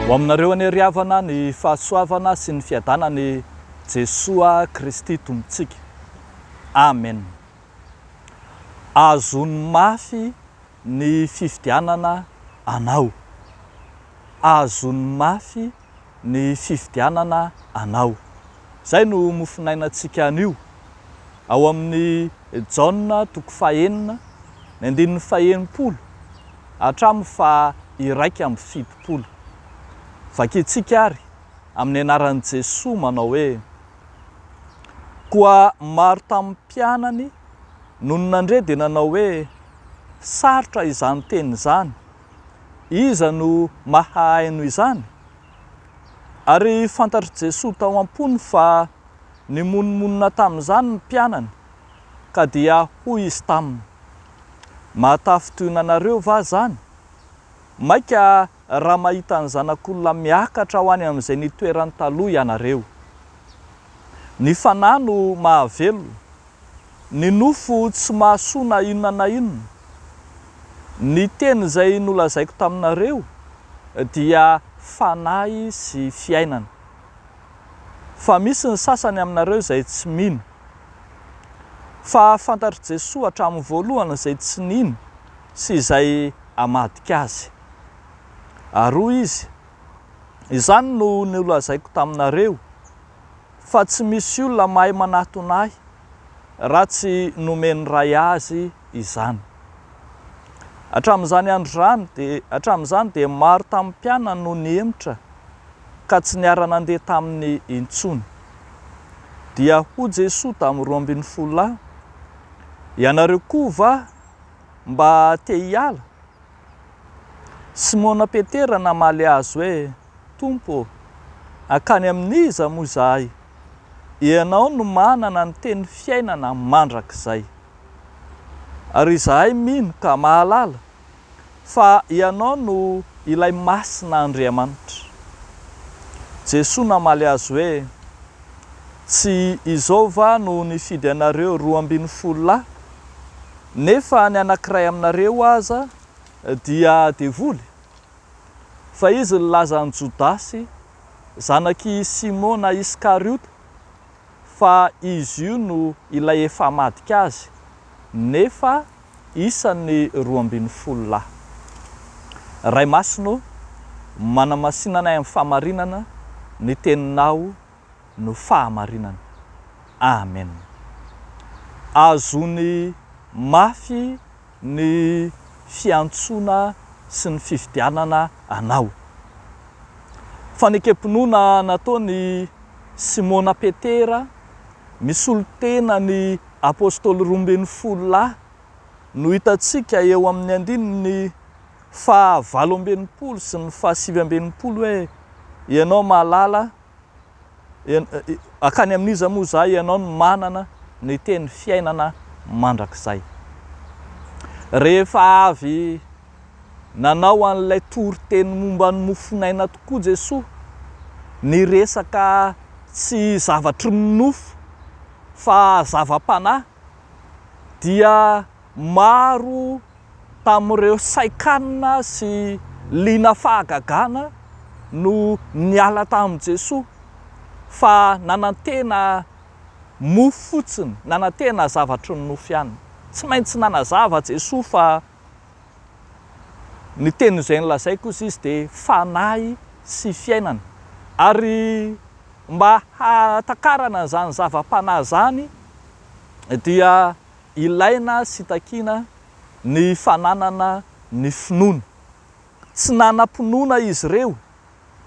Ho aminareo any riavana ny fahasoavana sy ny fiadanany Jesoa Kristy Tompontsika. Amen. Azony mafy ny fifidianana anao. Azony mafy ny fifidianana anao. Zay no mofinainantsika anio. Ao amin'ny Jaona 9:9, 9:1 hatramin'ny 1:7. Vakitsika ary amin'ny anaran'i Jesoa manao hoe: koa maro tamin'ny mpianany no nandre dia nanao hoe sarotra izany teny izany, iza no mahay no izany? Ary fantatry Jesoa tao am-pony fa nimonmonina tamin'izany ny mpianany, ka dia hoy izy taminy: mahatafitonana anareo va zany? Maika raha mahita ny zanak'olona miakatra ho any amin'izay nitoerany taloha ianareo. Ny fanahy no mahavelona, ny nofo tsy mahasoa na inona na inona. Ny teny izay nolazaiko taminareo dia fanahy sy fiainana. Fa misy ny sasany aminareo izay tsy mino. Fa fantatry Jesoa hatramin'ny voalohany izay tsy nino sy izay hamadika azy. Aroa izy, izany no nolazaiko taminareo, fa tsy misy olona mahay manatonahy raha tsy nomeny ray azy izany. Hatramin'izany dia maro tamin'ny mpianany no nihemotra ka tsy niara nandeha tamin'ny intsony. Dia hoy Jesoa tamin'ny 12: ianareo koa va mba te hiala? Simona Petera namaly azy hoe: Tompo, akany amin'iza moa izahay? Ianao no manana ny teny fiainana mandrakizay. Ary izahay mino ka mahalala fa ianao no ilay masina Andriamanitra. Jesoa namaly azy hoe: tsy izao va no nifidy anareo 12 lahy? Nefa ny anankiray aminareo aza dia devoly. Fa izy nilaza ny Jodasy, zanaky Simona Iskariota, fa izy io no ilay efa hamadika azy, nefa isan'ny 12 lahy. Ray Masino, manamasinanay amin'ny fahamarinana, ny teninao no fahamarinana. Amen. Azony mafy ny fiantsona sy ny fifidianana anao. Fanekempinoana nataony Simona Petera, misolo tena ny apôstôly 12 lahy no hitantsika eo amin'ny 19 sy ny 7 hoe: ianao mahalala, akany amin'iza moa izahay, ianao no manana ny teny fiainana mandrakizay. Rehefa avy nanao an'ilay toriteny momba ny mofinaina tokoa Jesoa, ny resaka tsy zavatry minofo fa zava-panahy, dia maro tamin'ireo saikanina sy liana fahagagana no niala tamin'i Jesoa, fa nanantena mofo fotsiny, nanantena zavatry ny nofo ihany. Tsy maintsy nanazava Jesoa fa ny teny izay nolazaiko izy dia fanahy sy fiainana. Ary mba hatakarana izany zava-panahy zany dia ilaina sy takiana ny fananana ny finoana. Tsy nanam-pinoana izy ireo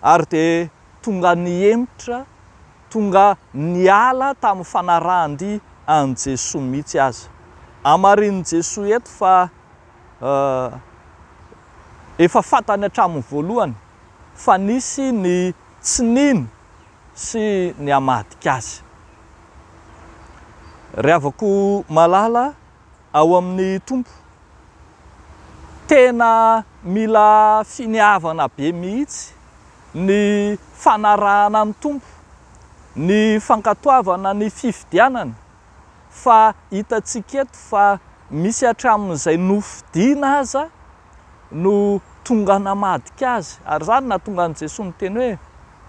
ary dia tonga nihemotra, tonga niala tamin'ny fanarahan-dy an' Jesoa mihitsy aza. Amarin'i Jesoa eto fa efa fantany hatramin'ny voalohany fa nisy ny tsy nino sy ny hamadika azy. Riavako malala ao amin'ny Tompo, tena mila finiavana be mihitsy ny fanarahana ny Tompo, ny fankatoavana ny fifidianana, fa hitantsika eto fa misy hatramin'izay nofidiana aza no tonga namadika azy. Ary zany nahatonga an' Jesosy miteny hoe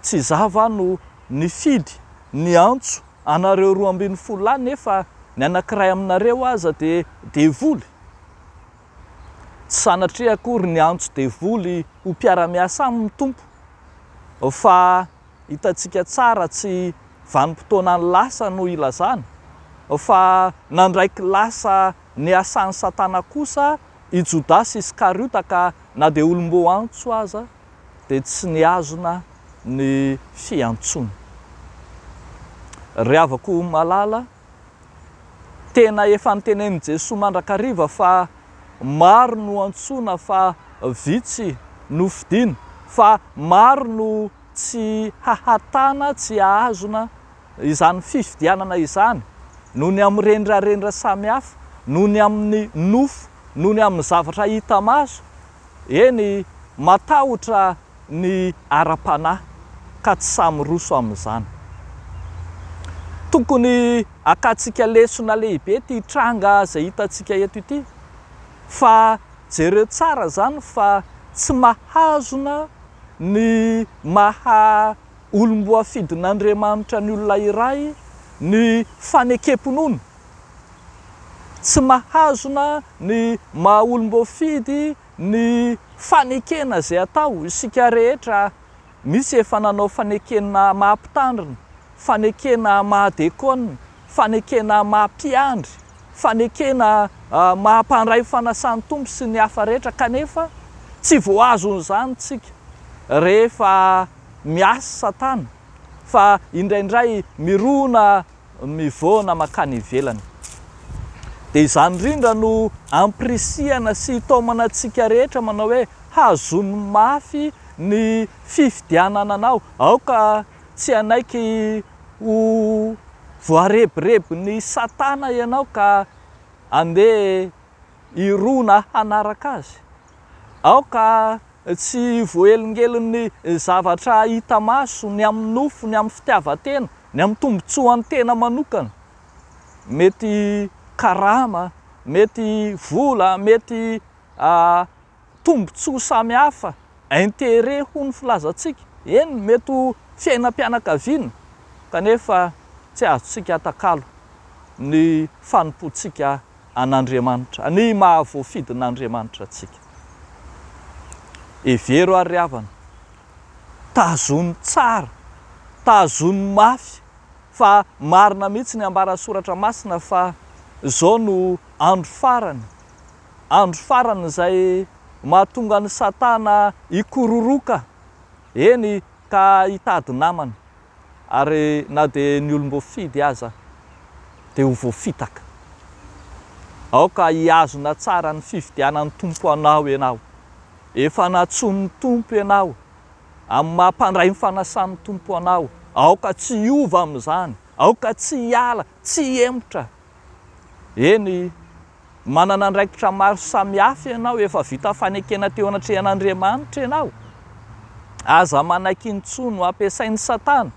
tsy zava no nifidy ny antso anareo 12 lahy nefa ny anankiray aminareo aza de devoly. Tsy sanatria akory ny antso devoly ho mpiara-miasa amin'ny tompo, fa hitantsika tsara tsy vanim-potoana ny lasa no ilazana, fa nandraiky lasa ny asan'ny Satana kosa i Jodasy Iskariota, ka na de olom-bo antso aza de tsy niazona ny fiantsony. Ry havako malala, tena efa nitenen'i Jesosy mandrakariva fa maro no antsona fa vitsy no fidina, fa maro no tsy hahatana, tsy hahazona izany fifidianana izany, noho ny amin'ny rendrarendra samihafa, noho ny amin'ny nofo, noho ny amin'ny zavatra hita maso. Eny, matahotra ny ara-panahy ka tsy samy roso amin'izany. Tokony akatsika lesona lehibe ty tranga zay hitantsika eto ity, fa jereo tsara zany fa tsy mahazona ny maha olom-bo afidin'Andriamanitra ny olona iray ny fanekempon'ony. Tsy mahazona ny maha olom-bo fidy ny fanekena zay atao. Isika rehetra misy efa nanao fanekena mahampitandrina, fanekena mahadekona, fanekena mahampiandry, fanekena mahampandray fanasan'ny tompo sy ny hafa rehetra, kanefa tsy voazon'izany tsika rehefa miasa Satana, fa indraindray mirona mivona makany ivelany. Dia izany indrindra no ampirisihana sy taomana antsika rehetra manao hoe hazony mafy ny fifidianana anao. Aoka tsy anaiky ho voarebireby ny Satana ianao ka andeha irona hanaraka azy. Aoka tsy voelingelin'ny zavatra hita maso, ny amin'ny nofo, ny amin'ny fitiavan-tena, ny amin'ny tombotsoan'ny tena manokana. Mety karama, mety vola, mety tombotsoa samihafa, intérêt ho ny filazantsika. Eny, mety ho fiainam-pianakaviana, kanefa tsy azontsika atakalo ny fanompoantsika an'Andriamanitra, ny mahavoafidin'Andriamanitra antsika. Evero ary havana, tazony tsara, tazony mafy, fa marina mihitsy ny ambaran'ny soratra masina fa zao no andro farany izay mahatonga ny Satana hikororoka, eny, ka hitady namany, ary na de ny olom-bo fidy aza de ho voafitaka. Aoka hiazona tsara ny fifidianan'ny tompo anao ianao, efa natson'ny tompo ianao, amin'ny mahampandray ny fanasan'ny tompo anao. Aoka tsy hiova amin'izany, aoka tsy hiala, tsy hiemotra. Eny, manana andraikitra maro samihafa ianao, efa vita fanekena teo anatrehan'Andriamanitra ianao. Aza manaiky intsono ampiasain'ny Satana,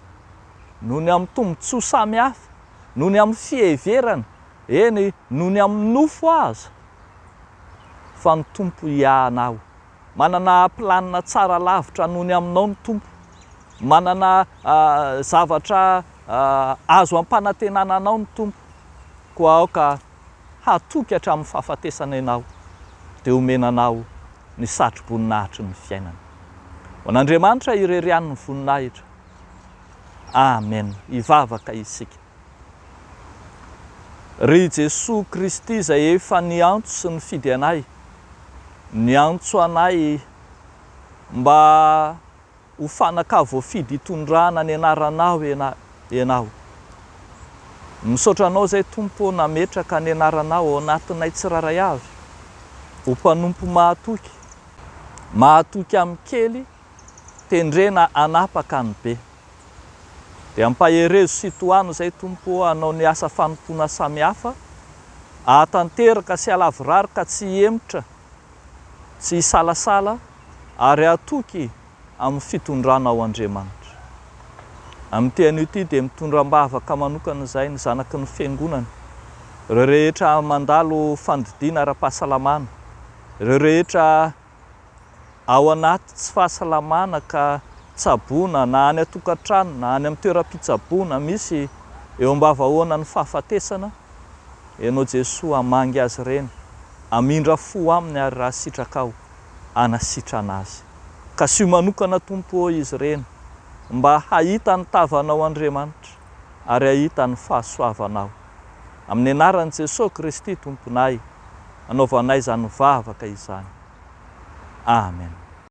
noho ny amin'ny tombotsoa samihafa, noho ny amin'ny fiheverana, eny, noho ny amin'ny nofo aza. Fa ny tompo ianao, manana planina tsara lavitra noho ny aminao ny tompo, manana zavatra azo ampanantenana anao ny tompo, koa aoka hatoky hatramin'ny fahafatesana ianao, dia omenanao ny satro-boninahitry ny fiainana. Ho an'Andriamanitra irerian'ny voninahitra. Amen. Hivavaka isika. Ry Jesosy Kristy izay efa niantso sy nifidy anay, niantso anay mba ho fanaka voafidy hitondrana ny anaranao ianao. Misaotra anao zay Tompo nametraka ny anaranao ao anatinay tsiraray avy, ho mpanompo mahatoky amin'ny kely, tendrena anapaka ny be. Dia ampaherezo sy toano zay Tompo anao ny asa fanompoana samihafa, ahatanteraka sy alavirary ka tsy emotra, tsy salasala, ary atoky amin'ny fitondranao Andriamanitra. Amin'ny tean'io ity dia mitondram-bavaka manokana izay ny zanaky ny fiangonana, ireo rehetra mandalo fandidiana ara-pahasalamana, ireo rehetra ao anaty tsy fahasalamana ka tsaboana na any atokantrano na any amin'ny toeram-pitsaboana misy eo am-bavahoana ny fahafatesana, ianao Jesoa hamangy azy ireny, amindra fo aminy ary raha sitraka ao anasitrana azy. Ka sy manokana tompo izy ireny mba hahita ny tavanao Andriamanitra ary hahita ny fahasoavanao. Amin'ny anaran'i Jesosy Kristy tomponay, anaovanay izany mivavaka izany. Amen.